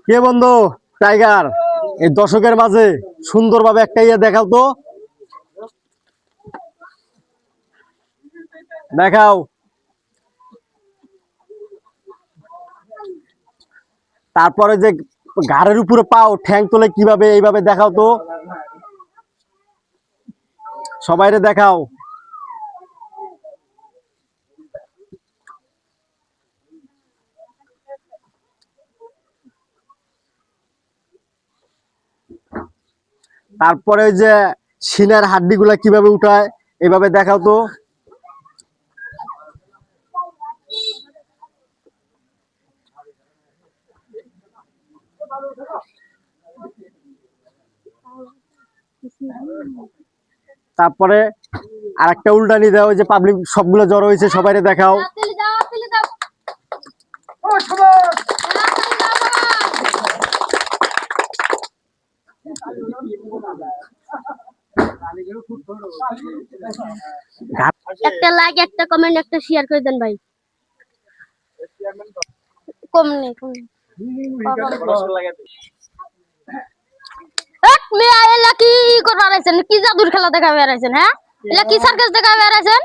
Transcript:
কে বন্ধু? টাইগার, এই দর্শকের মাঝে সুন্দরভাবে একটা ইয়ে দেখাও তো, দেখাও। তারপরে যে ঘাড়ের উপরে পাও, ঠ্যাং তোলে কিভাবে, এইভাবে দেখাও তো, সবাইরে দেখাও। তারপরে যে সিনার হাড্ডি গুলা কিভাবে উঠায়, এইভাবে দেখাও তো। তারপরে আর একটা উল্টানি দাও, যে পাবলিক সবগুলো জড়ো হয়েছে, সবাইরে দেখাও। একটা লাইক, একটা কমেন্ট, একটা শেয়ার করে দেন ভাই। কম নেই কম নেই। মিয়া এলা কি করার আছেন? কি জাদুর খেলা দেখা বেড়াইছেন? হ্যাঁ, এলা কি সার্কাস দেখা বেড়াইছেন?